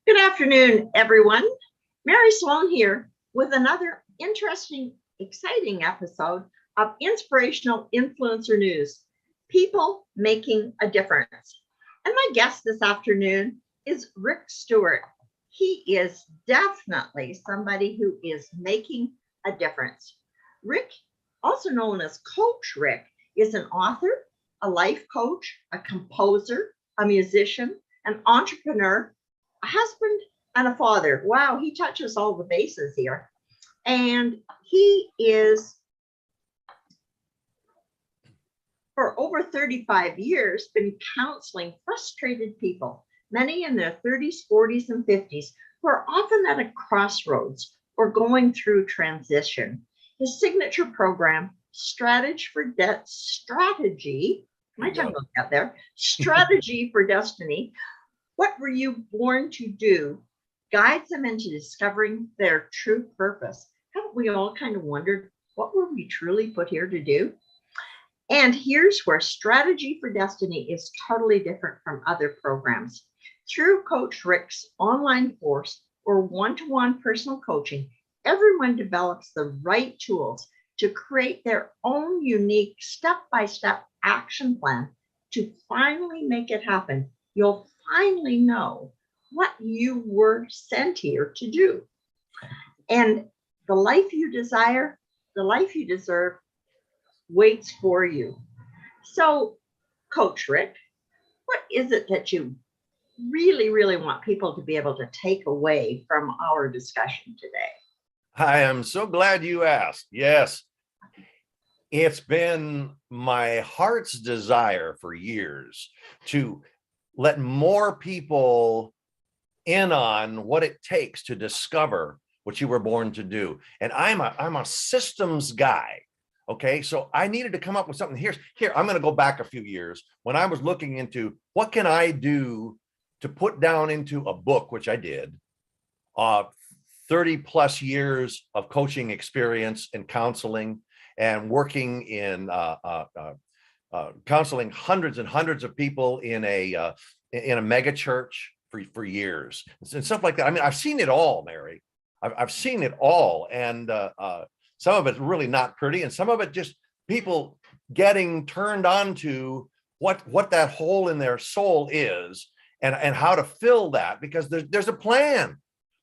Good afternoon, everyone. Mary Sloan here with another interesting, exciting episode of Inspirational Influencer News, People Making a Difference. And my guest this afternoon is Rick Stewart. He is definitely somebody who is making a difference. Rick, also known as Coach Rick, is an author, a life coach, a composer, a musician, an entrepreneur, a husband, and a father. Wow, he touches all the bases here. And he is, for over 35 years, been counseling frustrated people, many in their 30s, 40s, and 50s, who are often at a crossroads or going through transition. His signature program, Strategy, my tongue will get there, Strategy for Destiny, what were you born to do, guides them into discovering their true purpose. Haven't we all kind of wondered, what were we truly put here to do? And here's where Strategy for Destiny is totally different from other programs. Through Coach Rick's online course or one-to-one personal coaching, everyone develops the right tools to create their own unique step-by-step action plan to finally make it happen. You'll finally know what you were sent here to do. And the life you desire, the life you deserve, waits for you. So, Coach Rick, what is it that you really, really want people to be able to take away from our discussion today? I am so glad you asked. Yes, it's been my heart's desire for years to let more people in on what it takes to discover what you were born to do. And I'm a systems guy. Okay, so I needed to come up with something. Here, I'm going to go back a few years when I was looking into what can I do to put down into a book, which I did. 30 plus years of coaching experience and counseling and working in counseling hundreds and hundreds of people in a mega church for years and stuff like that. I mean, I've seen it all, Mary. I've seen it all, and some of it's really not pretty, and some of it just people getting turned on to what that hole in their soul is, and how to fill that, because there's a plan.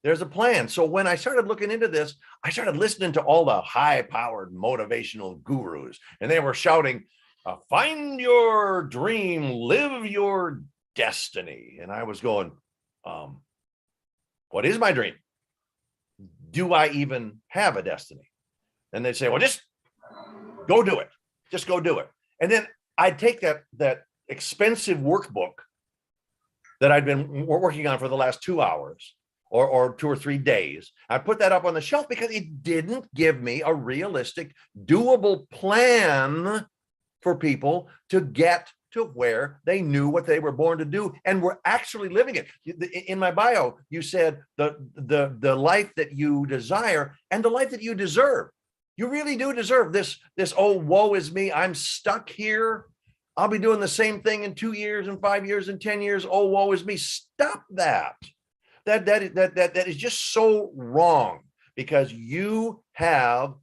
There's a plan. So when I started looking into this, I started listening to all the high-powered motivational gurus, and they were shouting, find your dream, live your destiny. And I was going, what is my dream? Do I even have a destiny? And they'd say, well, just go do it. Just go do it. And then I'd take that expensive workbook that I'd been working on for the last 2 hours, or 2 or 3 days. I put that up on the shelf because it didn't give me a realistic, doable plan for people to get to where they knew what they were born to do and were actually living it. In my bio, you said the life that you desire and the life that you deserve. You really do deserve this, oh, woe is me, I'm stuck here. I'll be doing the same thing in 2 years and 5 years and 10 years. Oh, woe is me. Stop that. That is just so wrong, because you have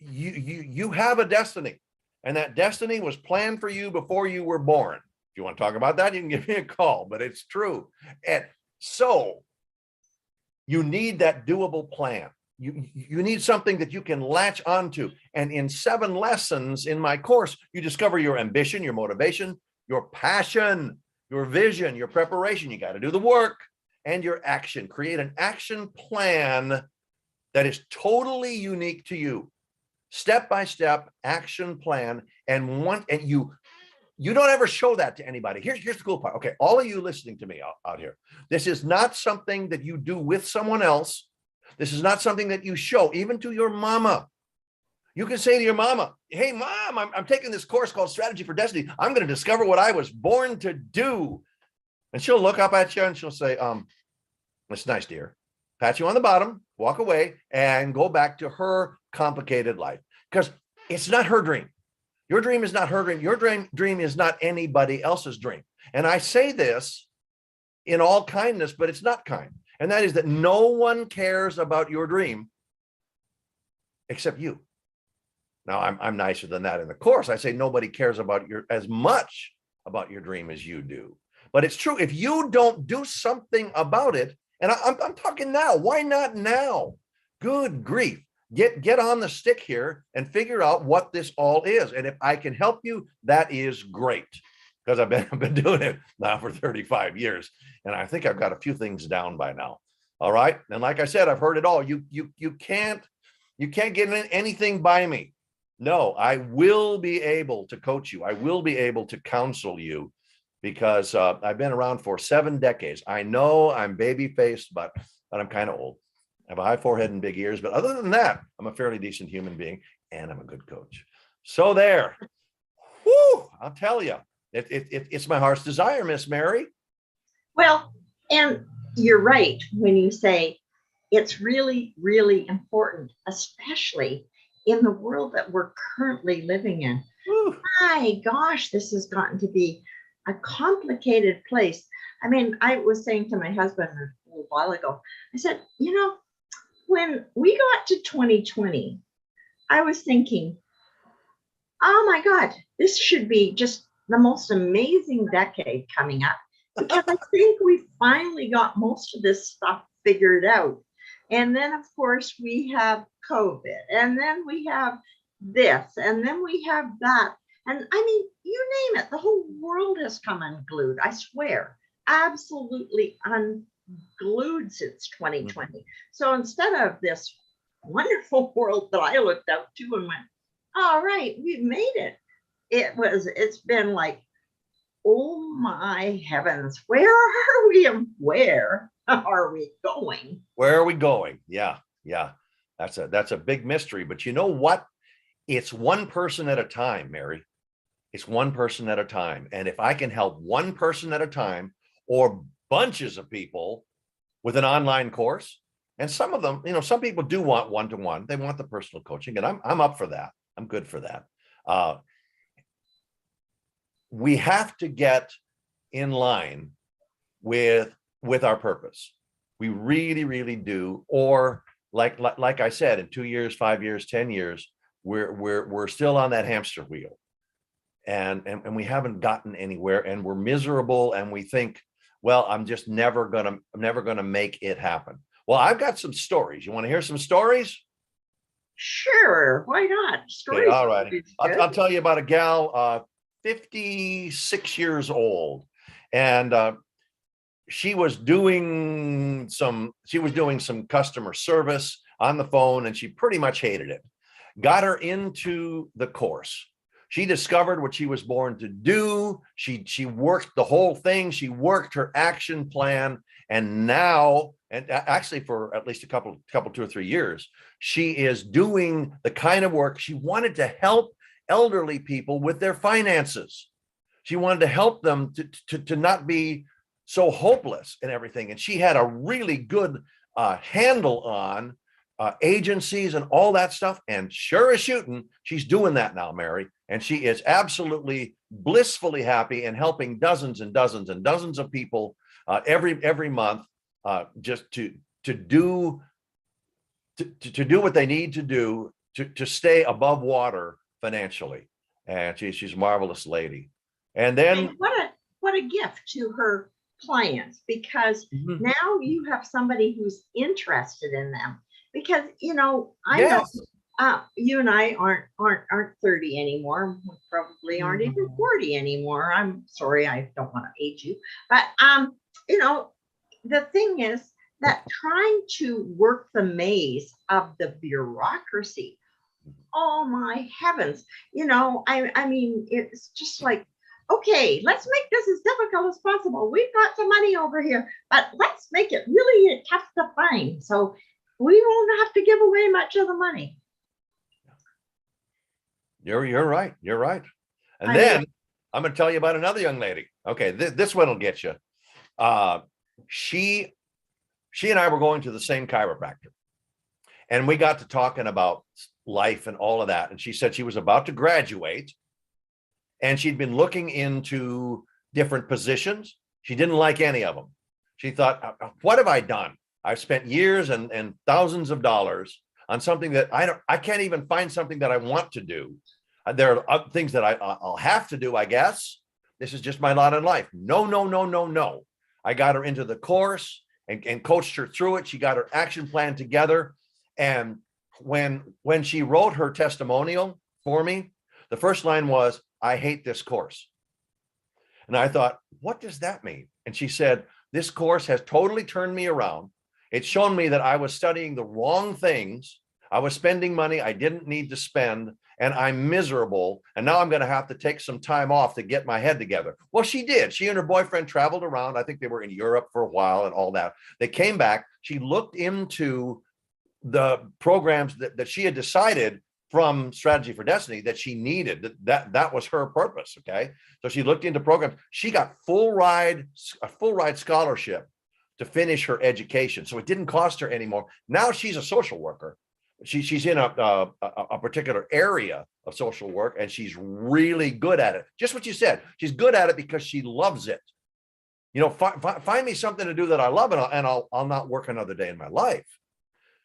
a destiny, and that destiny was planned for you before you were born. If you want to talk about that, you can give me a call, but it's true. And so you need that doable plan. You need something that you can latch onto. And in 7 lessons in my course, you discover your ambition, your motivation, your passion, your vision, your preparation. You got to do the work. And your action. Create an action plan that is totally unique to you. Step-by-step action plan. And you don't ever show that to anybody. Here's the cool part. Okay, all of you listening to me out here, this is not something that you do with someone else. This is not something that you show even to your mama. You can say to your mama, hey, Mom, I'm taking this course called Strategy for Destiny. I'm going to discover what I was born to do. And she'll look up at you and she'll say, it's nice, dear. Pat you on the bottom, walk away, and go back to her complicated life. Because it's not her dream. Your dream is not her dream. Your dream is not anybody else's dream. And I say this in all kindness, but it's not kind. And that is that no one cares about your dream except you. Now I'm nicer than that in the course. I say nobody cares about as much about your dream as you do. But it's true. If you don't do something about it, and I'm talking now, why not now? Good grief. Get on the stick here and figure out what this all is. And if I can help you, that is great. Because I've been doing it now for 35 years. And I think I've got a few things down by now. All right. And like I said, I've heard it all. You can't get anything by me. No, I will be able to coach you. I will be able to counsel you because I've been around for 7 decades. I know I'm baby-faced, but I'm kind of old. I have a high forehead and big ears. But other than that, I'm a fairly decent human being and I'm a good coach. So there. Whew, I'll tell you, it's my heart's desire, Miss Mary. Well, and you're right when you say it's really, really important, especially in the world that we're currently living in. Whew. My gosh, this has gotten to be a complicated place. I mean, I was saying to my husband a little while ago, I said, when we got to 2020, I was thinking, oh my God, this should be just the most amazing decade coming up because I think we finally got most of this stuff figured out. And then, of course, we have COVID, and then we have this, and then we have that. And I mean, you name it, the whole world has come unglued, I swear, absolutely unglued since 2020. So instead of this wonderful world that I looked up to and went, all right, we've made it. It's been like, oh my heavens, where are we and where are we going? Where are we going? Yeah. That's a big mystery. But you know what? It's one person at a time, Mary. It's one person at a time. And if I can help one person at a time or bunches of people with an online course, and some of them, some people do want one-to-one. They want the personal coaching, and I'm up for that. I'm good for that. We have to get in line with our purpose. We really, really do. Or like I said, in 2 years, 5 years, 10 years, we're still on that hamster wheel, and we haven't gotten anywhere, and we're miserable, and we think, well, I'm just never gonna make it happen. Well, I've got some stories. You want to hear some stories? Sure, why not? Stories. Okay, all right. I'll tell you about a gal, 56 years old, and she was doing some customer service on the phone, and she pretty much hated it. Got her into the course. She discovered what she was born to do. She worked the whole thing. She worked her action plan, and now, and actually for at least a couple 2 or 3 years, she is doing the kind of work she wanted to help elderly people with their finances. She wanted to help them to not be so hopeless and everything. And she had a really good handle on agencies and all that stuff. And sure as shooting, she's doing that now, Mary. And she is absolutely blissfully happy and helping dozens and dozens and dozens of people every month, just to do what they need to do to stay above water financially. And she's a marvelous lady. And then and what a gift to her clients, because now you have somebody who's interested in them. Because I know you and I aren't 30 anymore. We probably aren't even 40 anymore. I'm sorry, I don't want to age you, but the thing is that trying to work the maze of the bureaucracy, oh my heavens, I mean, it's just like, okay, let's make this as difficult as possible. We've got some money over here, but let's make it really tough to find, so we won't have to give away much of the money. You're right. You're right. And then I'm going to tell you about another young lady. Okay, this one will get you. She and I were going to the same chiropractor, and we got to talking about life and all of that. And she said she was about to graduate, and she'd been looking into different positions. She didn't like any of them. She thought, what have I done? I've spent years and thousands of dollars on something that I can't even find something that I want to do. There are things that I'll have to do, I guess. This is just my lot in life. No, no, no, no, no. I got her into the course and coached her through it. She got her action plan together. And when she wrote her testimonial for me, the first line was, I hate this course. And I thought, what does that mean? And she said, this course has totally turned me around. It's shown me that I was studying the wrong things. I was spending money I didn't need to spend, and I'm miserable. And now I'm going to have to take some time off to get my head together. Well, she did. She and her boyfriend traveled around. I think they were in Europe for a while and all that. They came back. She looked into the programs that she had decided from Strategy for Destiny that she needed. That was her purpose. Okay. So she looked into programs. She got a full ride scholarship to finish her education. So it didn't cost her anymore. Now she's a social worker. She's in a particular area of social work, and she's really good at it. Just what you said. She's good at it because she loves it. You know, find me something to do that I love, and I'll not work another day in my life.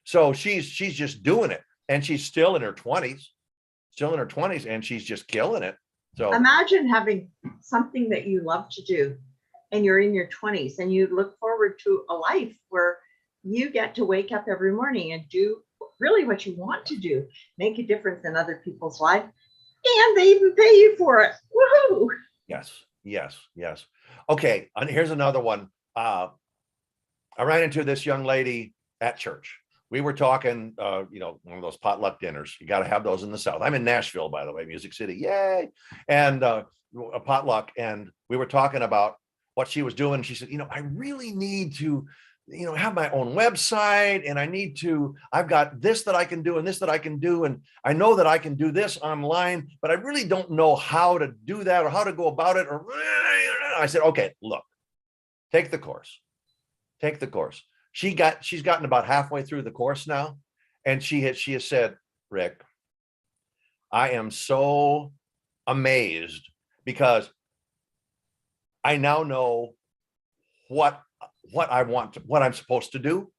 So she's just doing it, and she's still in her 20s, and she's just killing it. So imagine having something that you love to do, and you're in your 20s, and you look forward to a life where you get to wake up every morning and do really what you want to do, make a difference in other people's lives, and they even pay you for it. Woohoo! Yes. Okay, and here's another one. I ran into this young lady at church. We were talking, one of those potluck dinners. You got to have those in the South. I'm in Nashville, by the way, Music City. Yay. And a potluck. And we were talking about what she was doing. She said, I really need to, have my own website, and I've got this that I can do and this that I can do. And I know that I can do this online, but I really don't know how to do that or how to go about it. Or I said, okay, look, take the course. She's gotten about halfway through the course now. And she has said, Rick, I am so amazed because I now know what I want what I'm supposed to do.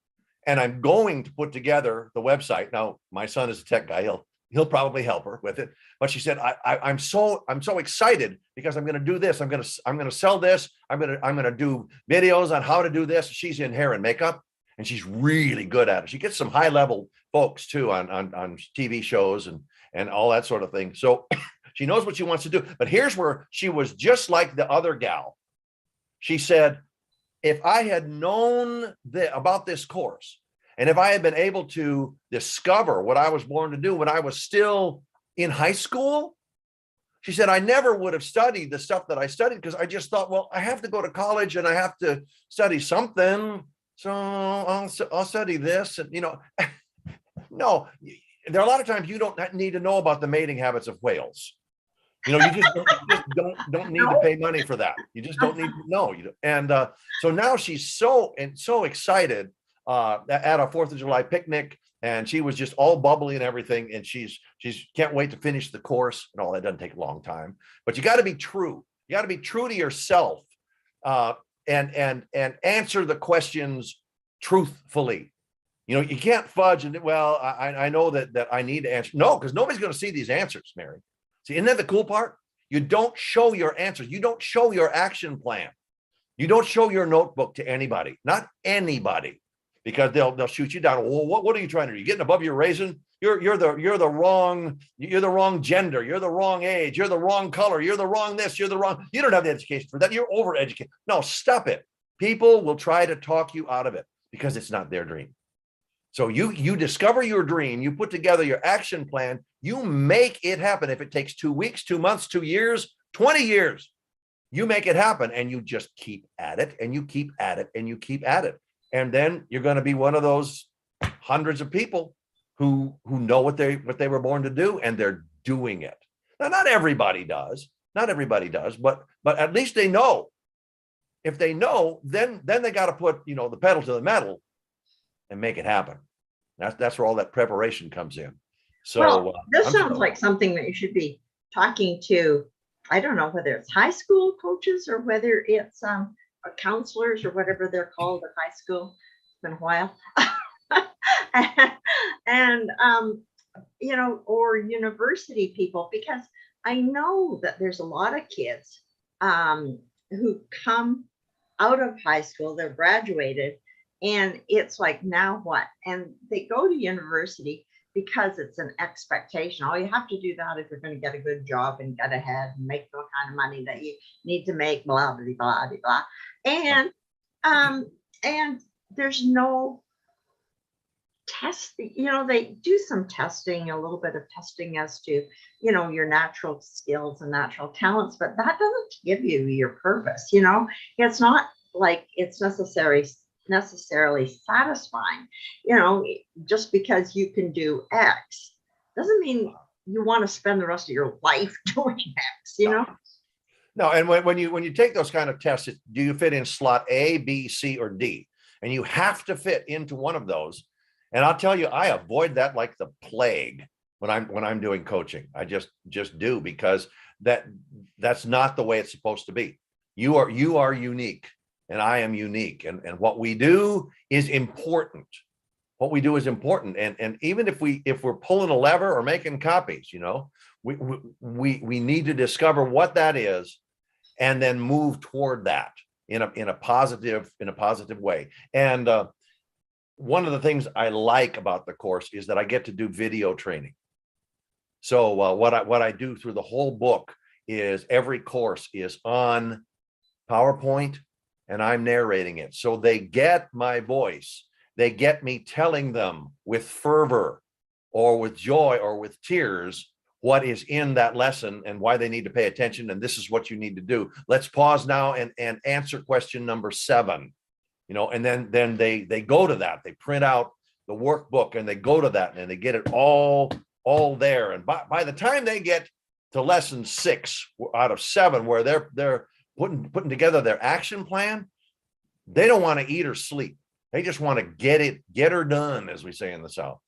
And I'm going to put together the website. Now, my son is a tech guy. He'll probably help her with it. But she said, I'm so excited because I'm going to do this. I'm going to sell this. I'm going to do videos on how to do this. She's in hair and makeup, and she's really good at it. She gets some high level folks too on TV shows and all that sort of thing. So she knows what she wants to do. But here's where she was just like the other gal. She said, if I had known about this course, and if I had been able to discover what I was born to do when I was still in high school, she said, I never would have studied the stuff that I studied because I just thought, well, I have to go to college and I have to study something. So I'll study this. And, no, there are a lot of times you don't need to know about the mating habits of whales. You just don't need to pay money for that. You just don't need to know. And so now she's so excited at a 4th of July picnic, and she was just all bubbly and everything. And she's can't wait to finish the course. And all that doesn't take a long time, but you got to be true. You got to be true to yourself, and answer the questions truthfully. You can't fudge and I know that I need to answer. No, because nobody's going to see these answers, Mary. See, isn't that the cool part? You don't show your answers. You don't show your action plan. You don't show your notebook to anybody, not anybody, because they'll shoot you down. Well, what are you trying to do? You're getting above your raisin. You're the wrong gender. You're the wrong age. You're the wrong color. You're the wrong this. You're the wrong. You don't have the education for that. You're overeducated. No, stop it. People will try to talk you out of it because it's not their dream. So you discover your dream, you put together your action plan, you make it happen. If it takes 2 weeks, 2 months, 2 years, 20 years, you make it happen, and you just keep at it, and you keep at it, and you keep at it. And then you're going to be one of those hundreds of people who know what they were born to do, and they're doing it. Now, not everybody does, but at least they know. If they know, then they got to put, the pedal to the metal and make it happen. That's where all that preparation comes in. So this sounds like something that you should be talking to. I don't know whether it's high school coaches or whether it's counselors or whatever they're called at high school. It's been a while. and or university people, because I know that there's a lot of kids who come out of high school, they're graduated, and it's like, now what? And they go to university because it's an expectation. Oh, you have to do that if you're going to get a good job and get ahead and make the kind of money that you need to make, blah, blah, blah, blah, blah. And there's no testing. They do some testing, a little bit of testing as to, your natural skills and natural talents, but that doesn't give you your purpose. It's not like it's necessarily satisfying. Just because you can do X doesn't mean you want to spend the rest of your life doing X. No, and when you take those kind of tests, do you fit in slot A, B, C, or D? And you have to fit into one of those. And I'll tell you, I avoid that like the plague when I'm doing coaching. I just do, because that's not the way it's supposed to be. You are unique, and I am unique, and what we do is important. What we do is important, and even if we're pulling a lever or making copies, we need to discover what that is, and then move toward that in a positive way. And one of the things I like about the course is that I get to do video training. So what I do through the whole book is every course is on PowerPoint, and I'm narrating it. So they get my voice. They get me telling them with fervor or with joy or with tears what is in that lesson and why they need to pay attention. And this is what you need to do. Let's pause now and answer question number 7. And then they go to that. They print out the workbook and they go to that, and they get it all there. And by the time they get to lesson 6 out of 7, where they're putting together their action plan, they don't want to eat or sleep. They just want to get her done, as we say in the South.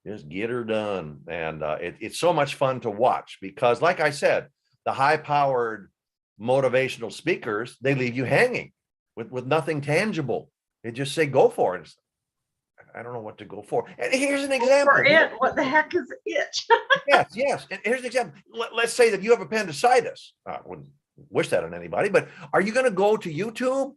Just get her done. And it's so much fun to watch, because, like I said, the high-powered motivational speakers, they leave you hanging with nothing tangible. They just say, go for it. I don't know what to go for. And here's an example. For it, what the heck is it? Yes. And here's an example. Let's say that you have appendicitis. I wouldn't wish that on anybody, but are you going to go to YouTube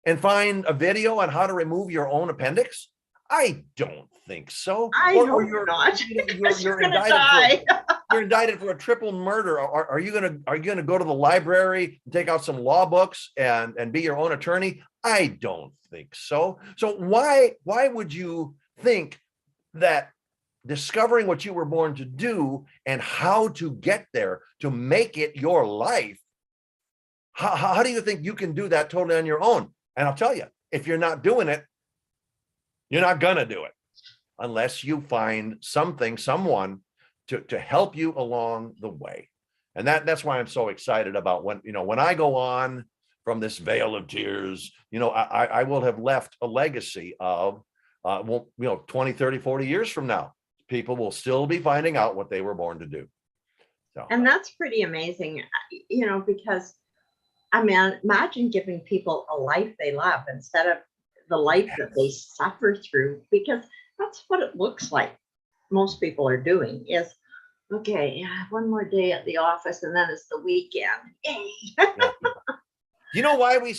and find a video on how to remove your own appendix? I don't think so. I hope you're not. You're going to die. You're indicted for a triple murder. Are you gonna go to the library and take out some law books and be your own attorney? I don't think so. So why would you think that discovering what you were born to do and how to get there to make it your life, how do you think you can do that totally on your own? And I'll tell you, if you're not doing it, you're not gonna do it unless you find someone to help you along the way. And that's why I'm so excited about when I go on from this veil of tears, I will have left a legacy of 20, 30, 40 years from now, people will still be finding out what they were born to do. So, and that's pretty amazing, because I mean, imagine giving people a life they love instead of the life that they suffer through, because that's what it looks like. Most people are doing is, okay, one more day at the office and then it's the weekend. Yay. You know why we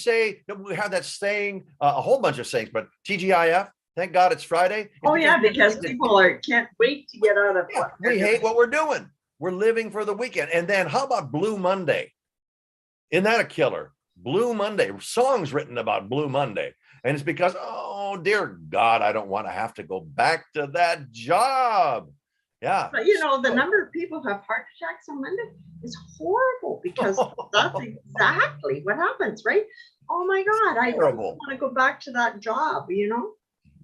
have that saying, a whole bunch of sayings, but TGIF, thank God it's Friday. Because people can't wait to get out of what we hate what we're doing. We're living for the weekend. And then how about Blue Monday? Isn't that a killer? Blue Monday, songs written about Blue Monday. And it's because, oh, dear God, I don't want to have to go back to that job. Yeah. But the number of people who have heart attacks on Monday is horrible, because that's exactly what happens, right? Oh my God, I don't want to go back to that job,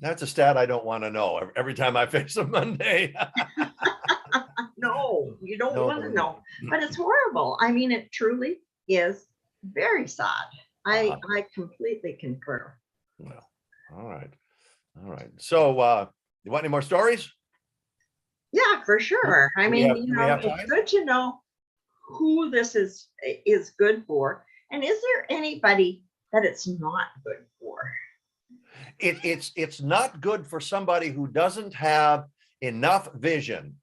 That's a stat I don't want to know every time I face a Monday. No, you don't want to know. But it's horrible. I mean, it truly is very sad. I completely concur. Well, all right. So you want any more stories? Yeah, for sure. I mean, it's good to know who this is good for. And is there anybody that it's not good for? It's not good for somebody who doesn't have enough vision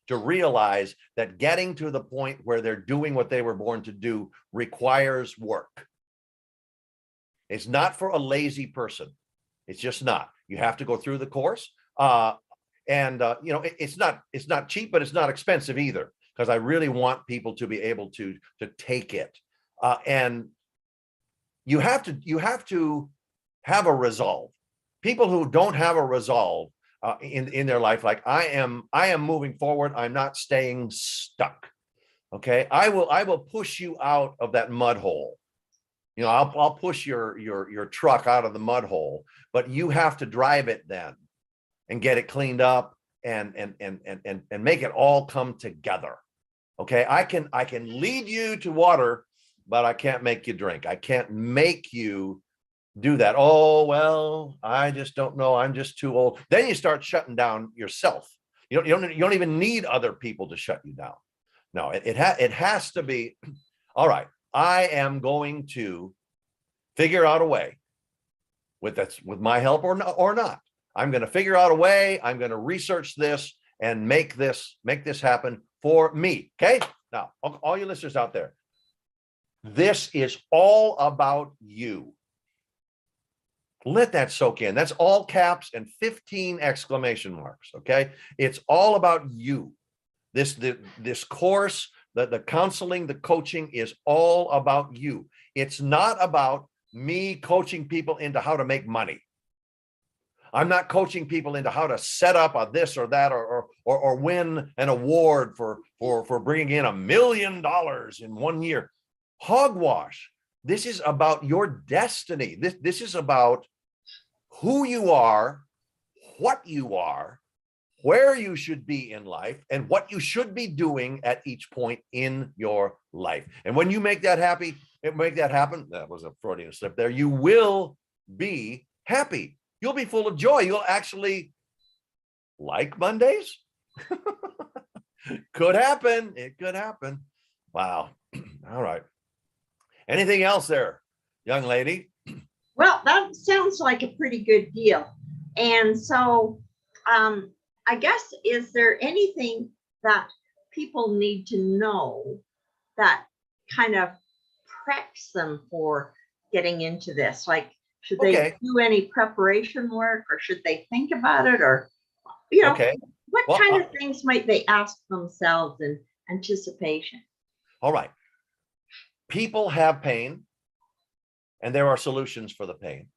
to realize that getting to the point where they're doing what they were born to do requires work. It's not for a lazy person. It's just not. You have to go through the course. It's not cheap, but it's not expensive either, because I really want people to be able to take it. And you have to have a resolve. People who don't have a resolve in their life, like I am moving forward. I'm not staying stuck. Okay, I will push you out of that mud hole. You know, I'll push your truck out of the mud hole, but you have to drive it then and get it cleaned up and make it all come together. Okay, I can lead you to water, but I can't make you drink. I can't make you do that. Oh, well, I just don't know. I'm just too old. Then you start shutting down yourself. You don't even need other people to shut you down. No, it has to be, all right, I am going to figure out a way with my help or not. I'm going to figure out a way. I'm going to research this and make this happen for me. Okay. Now, all you listeners out there, this is all about you. Let that soak in. That's all caps and 15 exclamation marks. Okay. It's all about you. This course, the counseling, the coaching is all about you. It's not about me coaching people into how to make money. I'm not coaching people into how to set up a this or that or win an award for bringing in $1 million in 1 year. Hogwash. This is about your destiny. This is about who you are, what you are, where you should be in life, and what you should be doing at each point in your life. And when you make that happen, that was a Freudian slip there, you will be happy. You'll be full of joy. You'll actually like Mondays. Could happen. It could happen. Wow. All right. Anything else there, young lady? Well, that sounds like a pretty good deal. And so, I guess, is there anything that people need to know that kind of preps them for getting into this? Like, should they do any preparation work, or should they think about it, or, what kind of things might they ask themselves in anticipation? All right. People have pain, and there are solutions for the pain.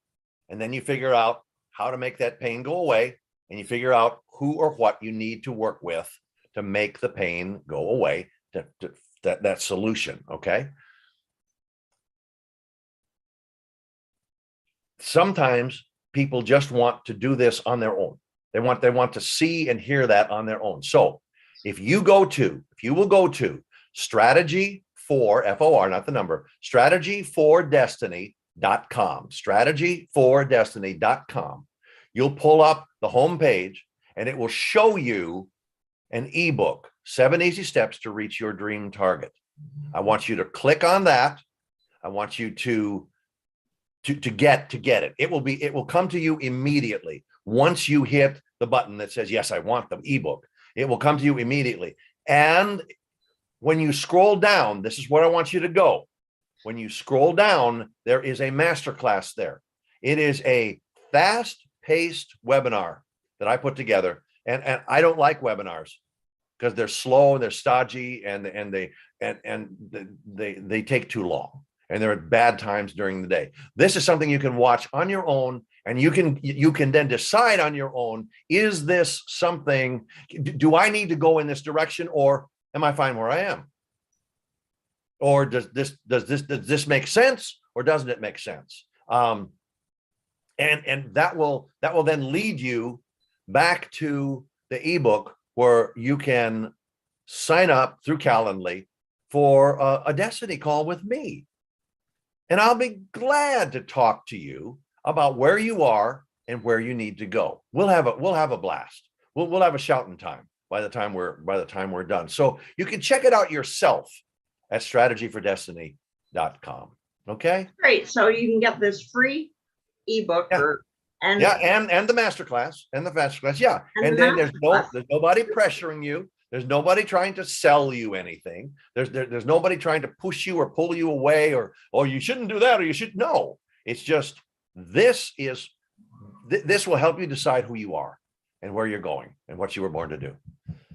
And then you figure out how to make that pain go away, and you figure out who or what you need to work with to make the pain go away, that solution, okay? Sometimes people just want to do this on their own. They want to see and hear that on their own. So if you will go to strategy for FOR, not the number, strategyfordestiny.com, strategyfordestiny.com, you'll pull up the homepage and it will show you an ebook, 7 Easy Steps to Reach Your Dream Target. I want you to click on that. I want you to get it. It will come to you immediately. Once you hit the button that says, yes, I want the ebook, it will come to you immediately. And when you scroll down, this is where I want you to go. When you scroll down, there is a masterclass there. It is a fast-paced webinar that I put together. And I don't like webinars because they're slow and they're stodgy and they take too long. And they're at bad times during the day. This is something you can watch on your own, and you can then decide on your own, is this something, do I need to go in this direction, or am I fine where I am? Or does this make sense, or doesn't it make sense? And that will then lead you back to the ebook where you can sign up through Calendly for a Destiny call with me. And I'll be glad to talk to you about where you are and where you need to go. We'll have a blast. We'll have a shouting time by the time we're done. So you can check it out yourself at strategyfordestiny.com. Okay. Great. So you can get this free ebook Yeah. or and Yeah. And the masterclass and the masterclass. Yeah. and And the then masterclass. there's nobody pressuring you. There's nobody trying to sell you anything. There's nobody trying to push you or pull you away or, oh, you shouldn't do that or you should. No, it's just, this will help you decide who you are and where you're going and what you were born to do.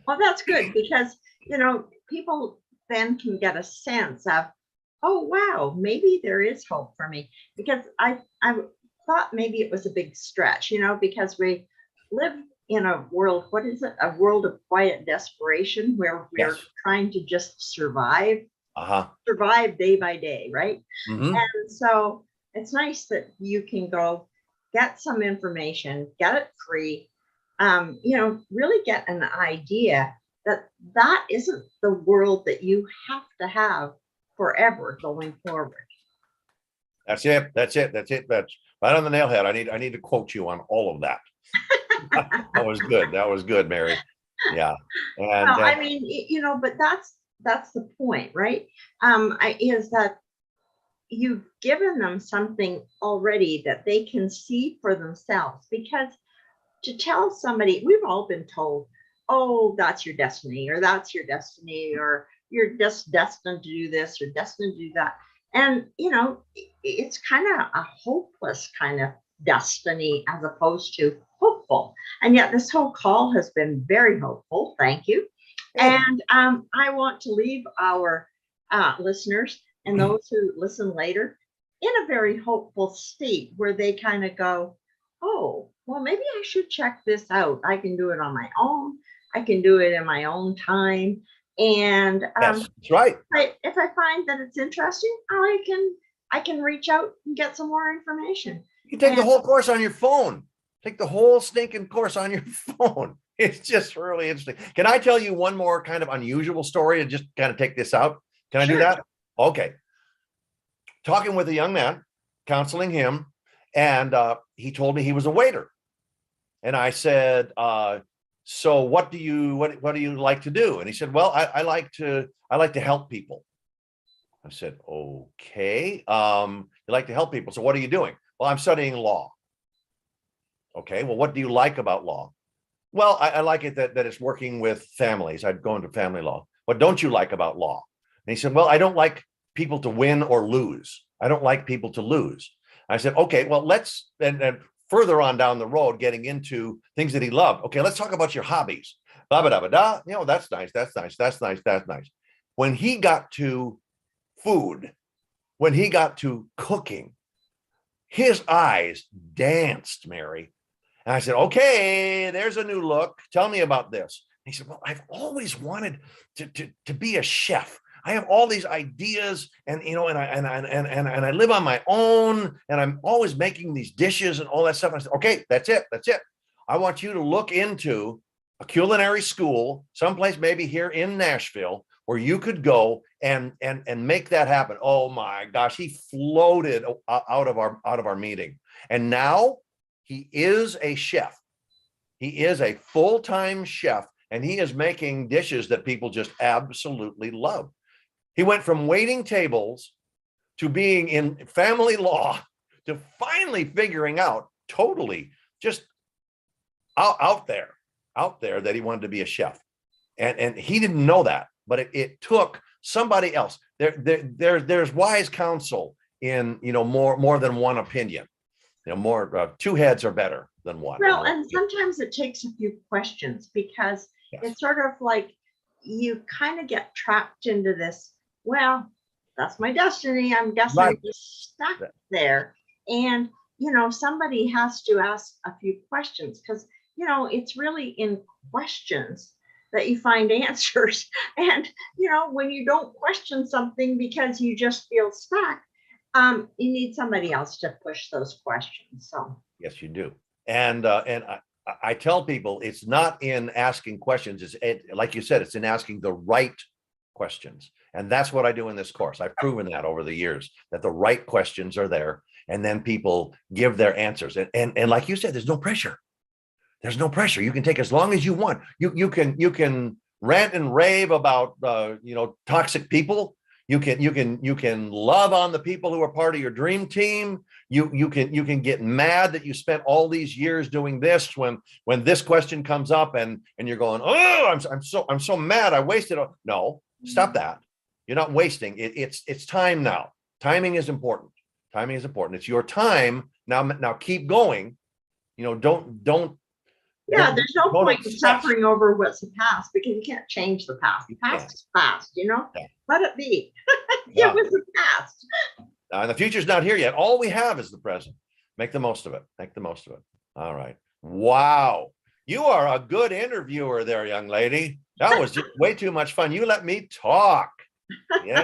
Well, that's good because people then can get a sense of, oh wow, maybe there is hope for me. Because I thought maybe it was a big stretch, because we live in a world, what is it? A world of quiet desperation where we're Yes. trying to just survive day by day, right? Mm-hmm. And so it's nice that you can go get some information, get it free, really get an idea that that isn't the world that you have to have forever going forward. That's it. That's right on the nail head. I need to quote you on all of that. That was good. That was good, Mary. Yeah. And Well, I mean, but that's the point, right? Is that you've given them something already that they can see for themselves. Because to tell somebody, we've all been told, oh, that's your destiny, or that's your destiny, or you're just destined to do this, or destined to do that. And, it's kind of a hopeless kind of destiny as opposed to hopeful. And yet this whole call has been very hopeful. Thank you. And I want to leave our listeners and those who listen later in a very hopeful state where they kind of go, oh, well, maybe I should check this out. I can do it on my own. I can do it in my own time. And yes, that's right. if I find that it's interesting, I can reach out and get some more information. You can take the whole course on your phone. Take the whole stinking course on your phone. It's just really interesting. Can I tell you one more kind of unusual story and just kind of take this out? Can I do that? Okay. Talking with a young man, counseling him, and he told me he was a waiter. And I said, so what do you like to do? And he said, well, I like to help people. I said, okay. You like to help people. So what are you doing? Well, I'm studying law. Okay. Well, what do you like about law? Well, I like it that it's working with families. I'd go into family law. What don't you like about law? And he said, well, I don't like people to win or lose. I don't like people to lose. I said, okay, well, let's, and further on down the road, getting into things that he loved. Okay, let's talk about your hobbies. Blah, blah, blah, blah. That's nice. That's nice. That's nice. That's nice. When he got to food, when he got to cooking, his eyes danced, Mary. And I said, okay, there's a new look. Tell me about this. And he said, well, I've always wanted to be a chef. I have all these ideas and I live on my own and I'm always making these dishes and all that stuff. And I said, okay, that's it. I want you to look into a culinary school, someplace maybe here in Nashville, where you could go and make that happen. Oh my gosh, he floated out of our meeting. And now he is a chef. He is a full-time chef, and he is making dishes that people just absolutely love. He went from waiting tables to being in family law to finally figuring out totally just out there that he wanted to be a chef. And he didn't know that, but it took somebody else. There's wise counsel in, more than one opinion. More two heads are better than one. Well, and sometimes it takes a few questions because it's sort of like you kind of get trapped into this. Well, that's my destiny. I'm guessing I'm just stuck there. And, somebody has to ask a few questions because, it's really in questions that you find answers. And, when you don't question something because you just feel stuck, you need somebody else to push those questions. So yes, you do. And I tell people it's not in asking questions. Like you said, it's in asking the right questions. And that's what I do in this course. I've proven that over the years, that the right questions are there. And then people give their answers. And like you said, there's no pressure. There's no pressure. You can take as long as you want. You can rant and rave about toxic people. You can love on the people who are part of your dream team. You can get mad that you spent all these years doing this when this question comes up and you're going, oh, I'm so mad I wasted. No, stop that. You're not wasting it. It's time now. Timing is important. Timing is important. It's your time now. Now keep going. Don't. Yeah, there's no don't point in obsess. suffering over what's the past because you can't change the past. The past is past, Yeah. Let it be. Yeah. It was the past. And the future's not here yet. All we have is the present. Make the most of it. Make the most of it. All right. Wow. You are a good interviewer there, young lady. That was just way too much fun. You let me talk. Yeah.